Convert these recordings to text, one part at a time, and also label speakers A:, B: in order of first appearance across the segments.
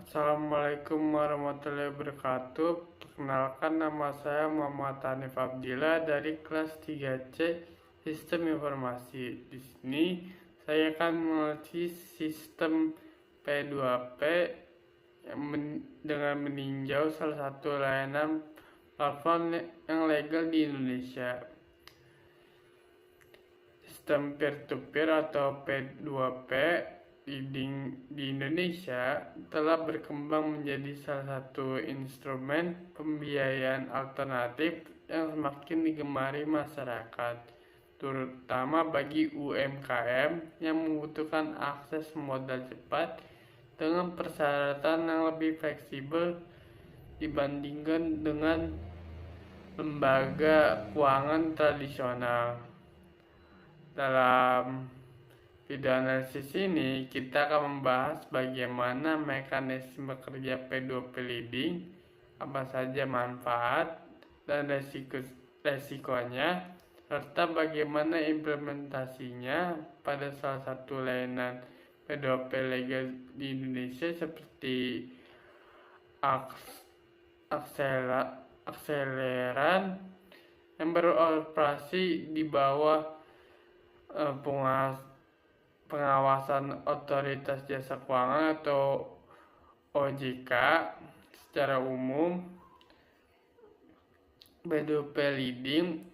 A: Assalamualaikum warahmatullahi wabarakatuh. Perkenalkan, nama saya Muhammad Hanif Abdillah dari kelas 3C Sistem Informasi. Di sini saya akan menguji sistem P2P dengan meninjau salah satu layanan platform yang legal di Indonesia. Sistem peer-to-peer atau P2P di Indonesia telah berkembang menjadi salah satu instrumen pembiayaan alternatif yang semakin digemari masyarakat, terutama bagi UMKM yang membutuhkan akses modal cepat dengan persyaratan yang lebih fleksibel dibandingkan dengan lembaga keuangan tradisional. Dalam video analisis ini, kita akan membahas bagaimana mekanisme kerja P2P Leading, apa saja manfaat dan resikonya, serta bagaimana implementasinya pada salah satu layanan P2P legal di Indonesia seperti akseleran yang beroperasi di bawah pengawasan Otoritas Jasa Keuangan atau OJK. Secara umum, P2P Leading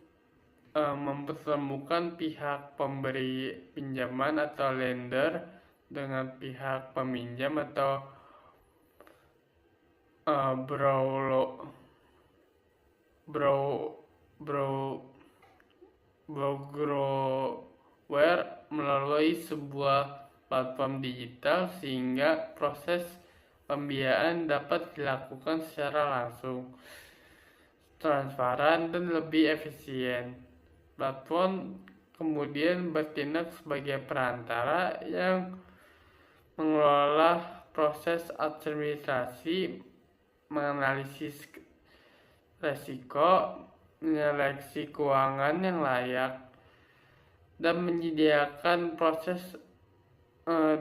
A: mempertemukan pihak pemberi pinjaman atau lender dengan pihak peminjam atau broker melalui sebuah platform digital sehingga proses pembiayaan dapat dilakukan secara langsung, transparan, dan lebih efisien. Platform kemudian bertindak sebagai perantara yang mengelola proses administrasi, menganalisis resiko, menyeleksi keuangan yang layak, dan menyediakan proses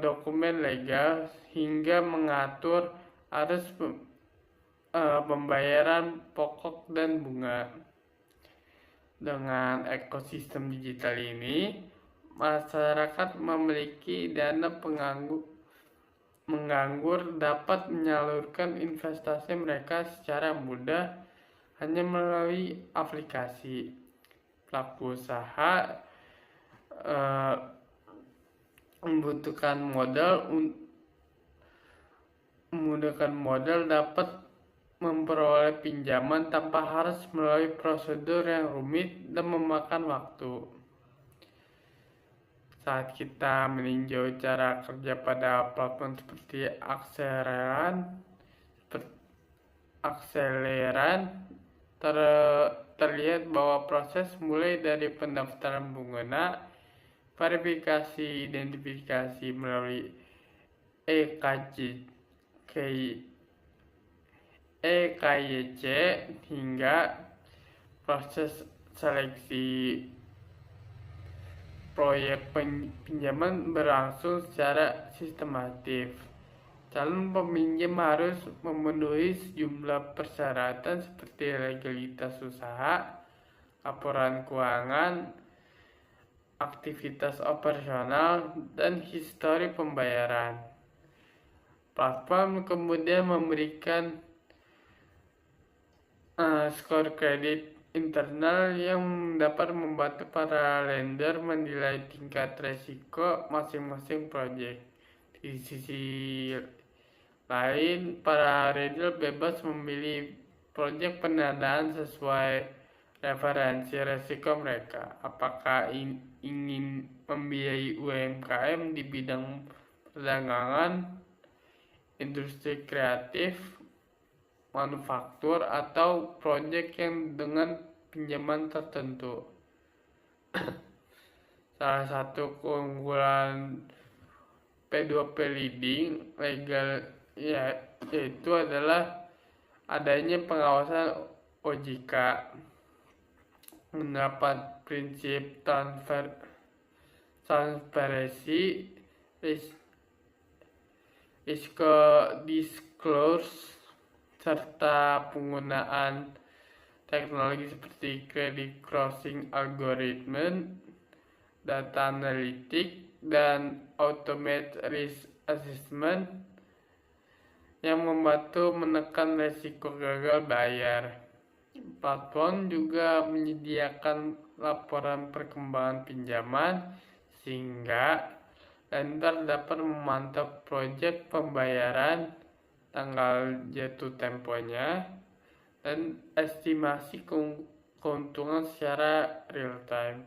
A: dokumen legal hingga mengatur arus pembayaran pokok dan bunga. Dengan ekosistem digital ini, masyarakat memiliki dana menganggur dapat menyalurkan investasi mereka secara mudah hanya melalui aplikasi. Pelaku usaha membutuhkan modal dapat memperoleh pinjaman tanpa harus melalui prosedur yang rumit dan memakan waktu. Saat kita meninjau cara kerja pada platform seperti akseleran, terlihat bahwa proses mulai dari pendaftaran pengguna, verifikasi identifikasi melalui EKYC hingga proses seleksi proyek pinjaman berlangsung secara sistematis. Calon peminjam harus memenuhi sejumlah persyaratan seperti legalitas usaha, laporan keuangan, aktivitas operasional, dan histori pembayaran. Platform kemudian memberikan skor kredit internal yang dapat membantu para lender menilai tingkat resiko masing-masing proyek. Di sisi lain, para trader bebas memilih proyek pendanaan sesuai referensi resiko mereka. Apakah ingin membiayai UMKM di bidang perdagangan, industri kreatif, manufaktur, atau proyek yang dengan pinjaman tertentu. Salah satu keunggulan P2P Leading legal yaitu adalah adanya pengawasan OJK, mendapat prinsip transparansi, risiko disclosure serta penggunaan teknologi seperti credit crossing algorithm, data analitik, dan automated risk assessment yang membantu menekan risiko gagal bayar. Platform juga menyediakan laporan perkembangan pinjaman sehingga lender dapat memantau proyek pembayaran, tanggal jatuh temponya, dan estimasi keuntungan secara real time.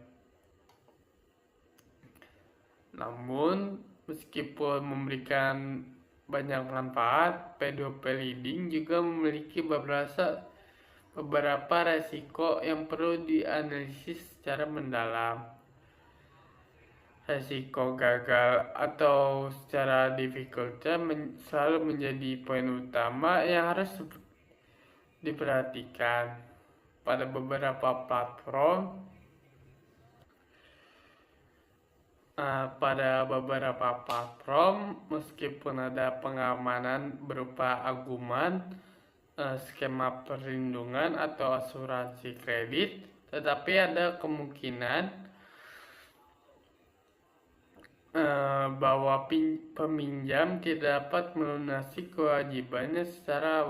A: Namun, meskipun memberikan banyak manfaat, P2P lending juga memiliki beberapa resiko yang perlu dianalisis secara mendalam. Resiko gagal atau secara difficulty selalu menjadi poin utama yang harus diperhatikan. Pada beberapa platform, meskipun ada pengamanan berupa aguman, skema perlindungan atau asuransi kredit, tetapi ada kemungkinan bahwa peminjam tidak dapat melunasi kewajibannya secara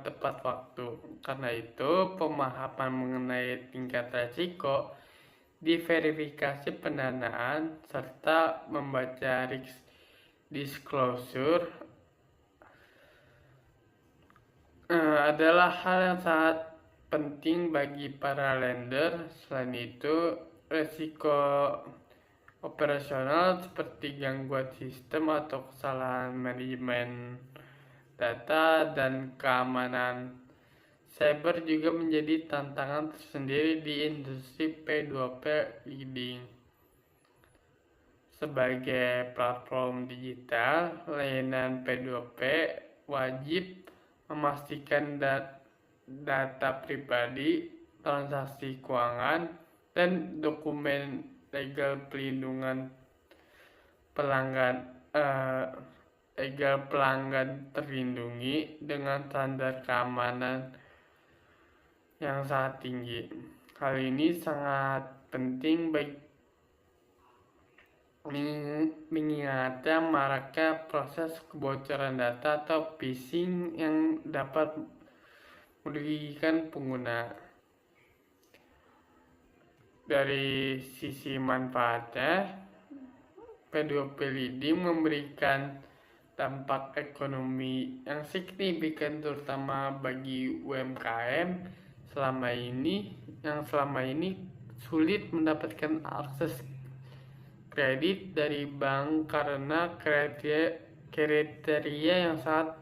A: tepat waktu. Karena itu, pemahaman mengenai tingkat risiko, diverifikasi pendanaan, serta membaca risk disclosure adalah hal yang sangat penting bagi para lender. Selain itu, risiko operasional seperti gangguan sistem atau kesalahan manajemen data dan keamanan cyber juga menjadi tantangan tersendiri di industri P2P lending. Sebagai platform digital, layanan P2P wajib memastikan data pribadi, transaksi keuangan, dan dokumen legal pelanggan terlindungi dengan standar keamanan yang sangat tinggi. Hal ini sangat penting bagi mengingatkan maraknya proses kebocoran data atau phishing yang dapat merugikan pengguna. Dari sisi manfaatnya, P2P lending memberikan dampak ekonomi yang signifikan terutama bagi UMKM yang selama ini sulit mendapatkan akses kredit dari bank karena kriteria yang sangat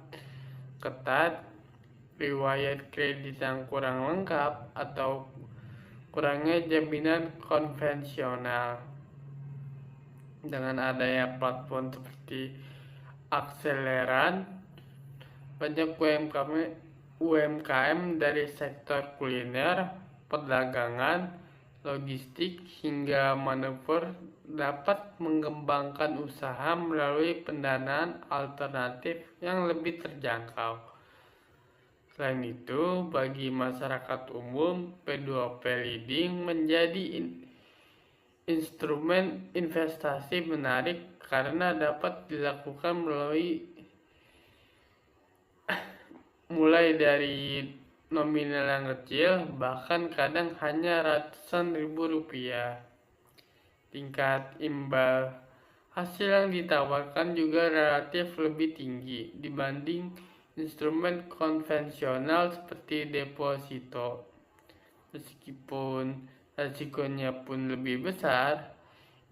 A: ketat, riwayat kredit yang kurang lengkap, atau kurangnya jaminan konvensional. Dengan adanya platform seperti Akseleran, banyak UMKM dari sektor kuliner, perdagangan, logistik, hingga manufaktur dapat mengembangkan usaha melalui pendanaan alternatif yang lebih terjangkau. Selain itu, bagi masyarakat umum, P2P lending menjadi instrumen investasi menarik karena dapat dilakukan mulai dari nominal yang kecil, bahkan kadang hanya ratusan ribu rupiah. Tingkat imbal hasil yang ditawarkan juga relatif lebih tinggi dibanding instrumen konvensional seperti deposito. Meskipun risikonya pun lebih besar,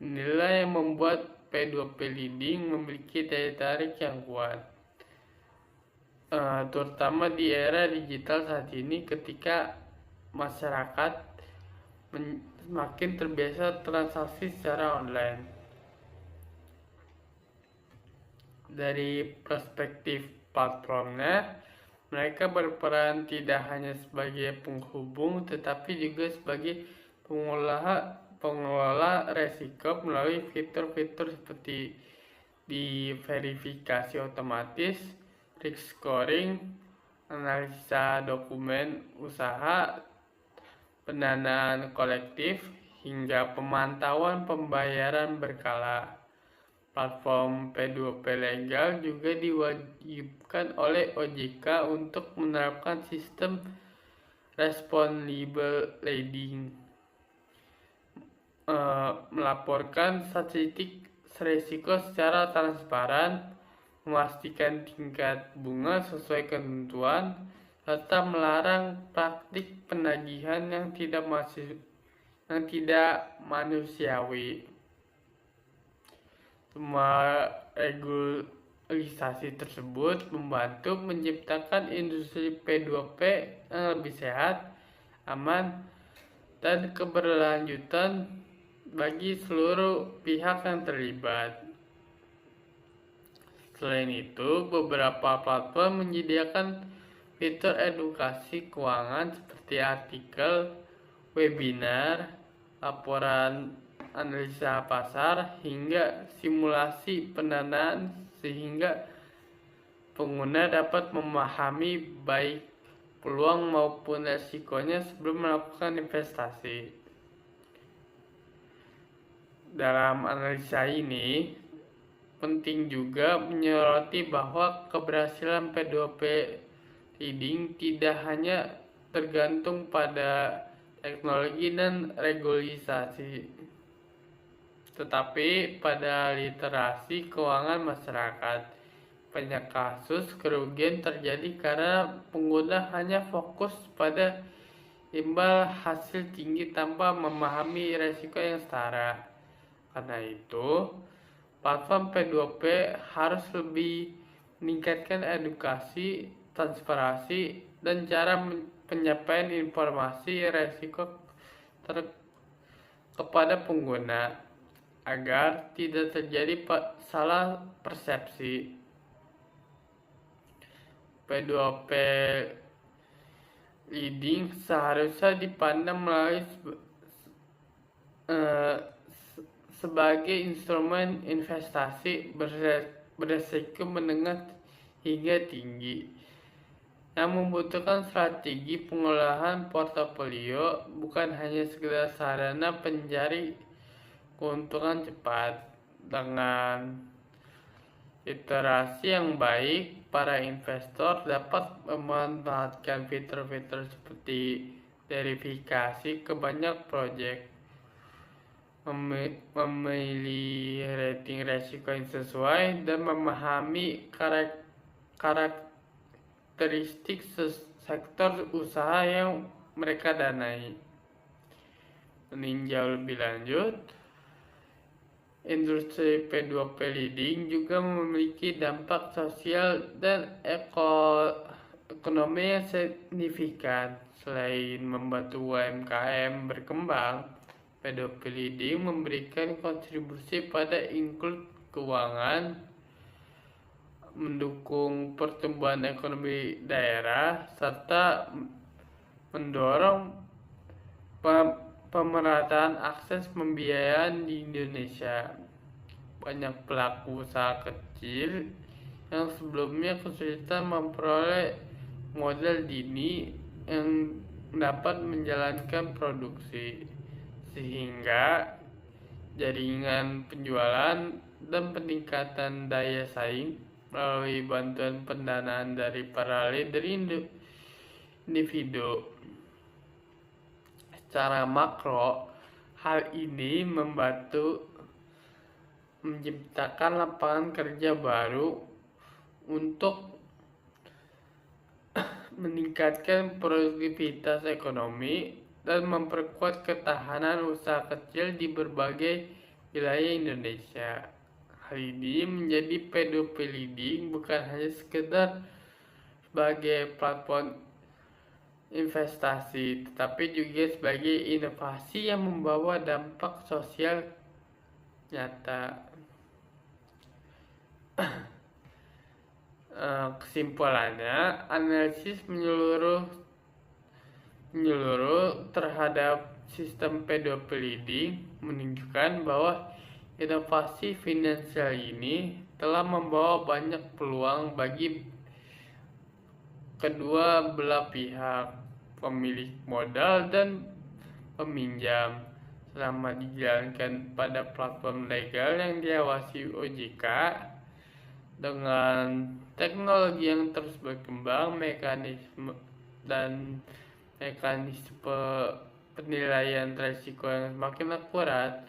A: inilah yang membuat P2P lending memiliki daya tarik yang kuat. Terutama di era digital saat ini ketika masyarakat semakin terbiasa transaksi secara online. Dari perspektif platformnya, mereka berperan tidak hanya sebagai penghubung tetapi juga sebagai pengelola resiko melalui fitur-fitur seperti di verifikasi otomatis, risk scoring, analisa dokumen usaha, pendanaan kolektif, hingga pemantauan pembayaran berkala. Platform P2P legal juga diwajibkan oleh OJK untuk menerapkan sistem responsible lending, melaporkan statistik risiko secara transparan, memastikan tingkat bunga sesuai ketentuan, serta melarang praktik penagihan yang tidak manusiawi. Semua regulasi tersebut membantu menciptakan industri P2P yang lebih sehat, aman, dan keberlanjutan bagi seluruh pihak yang terlibat. Selain itu, beberapa platform menyediakan fitur edukasi keuangan seperti artikel, webinar, laporan analisa pasar, hingga simulasi pendanaan sehingga pengguna dapat memahami baik peluang maupun resikonya sebelum melakukan investasi. Dalam analisa ini, penting juga menyoroti bahwa keberhasilan P2P lending tidak hanya tergantung pada teknologi dan regulasi, tetapi pada literasi keuangan masyarakat. Banyak kasus kerugian terjadi karena pengguna hanya fokus pada imbal hasil tinggi tanpa memahami resiko yang setara. Karena itu, platform P2P harus lebih meningkatkan edukasi, transparansi, dan cara penyampaian informasi resiko kepada pengguna agar tidak terjadi salah persepsi. P2P lending seharusnya dipandang melalui sebagai instrumen investasi beresiko menengah hingga tinggi yang membutuhkan strategi pengolahan portofolio, bukan hanya sekedar sarana pencari keuntungan cepat. Dengan literasi yang baik, para investor dapat memanfaatkan fitur-fitur seperti verifikasi ke banyak proyek, memilih rating resiko yang sesuai, dan memahami karakteristik sektor usaha yang mereka danai. Meninjau lebih lanjut, industri P2P lending juga memiliki dampak sosial dan ekonomi yang signifikan. Selain membantu UMKM berkembang, P2P lending memberikan kontribusi pada inklusi keuangan, mendukung pertumbuhan ekonomi daerah, serta mendorong pemerataan akses pembiayaan di Indonesia. Banyak pelaku usaha kecil yang sebelumnya kesulitan memperoleh modal dini yang dapat menjalankan produksi, sehingga jaringan penjualan dan peningkatan daya saing melalui bantuan pendanaan dari para leader individu. Secara makro, hal ini membantu menciptakan lapangan kerja baru untuk meningkatkan produktivitas ekonomi dan memperkuat ketahanan usaha kecil di berbagai wilayah Indonesia. Hal ini menjadi P2P lending bukan hanya sekedar sebagai platform investasi, tetapi juga sebagai inovasi yang membawa dampak sosial nyata. Kesimpulannya, analisis menyeluruh terhadap sistem P2P lending menunjukkan bahwa inovasi finansial ini telah membawa banyak peluang bagi kedua belah pihak, pemilik modal dan peminjam, selama dijalankan pada platform legal yang diawasi OJK. Dengan teknologi yang terus berkembang, mekanisme penilaian risiko yang semakin akurat,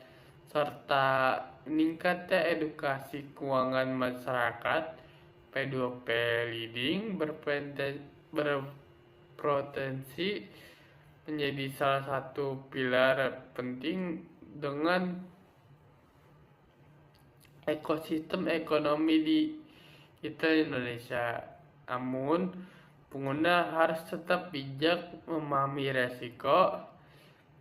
A: serta meningkatnya edukasi keuangan masyarakat, P2P leading berpotensi menjadi salah satu pilar penting dengan ekosistem ekonomi di Indonesia. Namun, pengguna harus tetap bijak memahami resiko,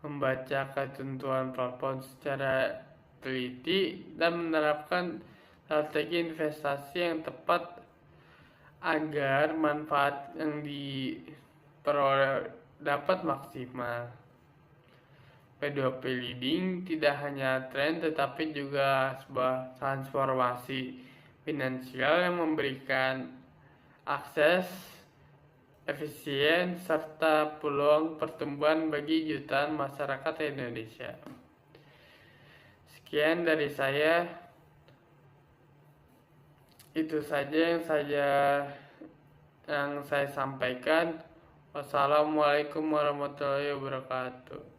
A: membaca ketentuan platform secara teliti, dan menerapkan strategi investasi yang tepat agar manfaat yang diperoleh dapat maksimal. P2P leading tidak hanya tren tetapi juga sebuah transformasi finansial yang memberikan akses efisien serta peluang pertumbuhan bagi jutaan masyarakat Indonesia. Sekian dari saya. Itu saja yang saya sampaikan. Wassalamualaikum warahmatullahi wabarakatuh.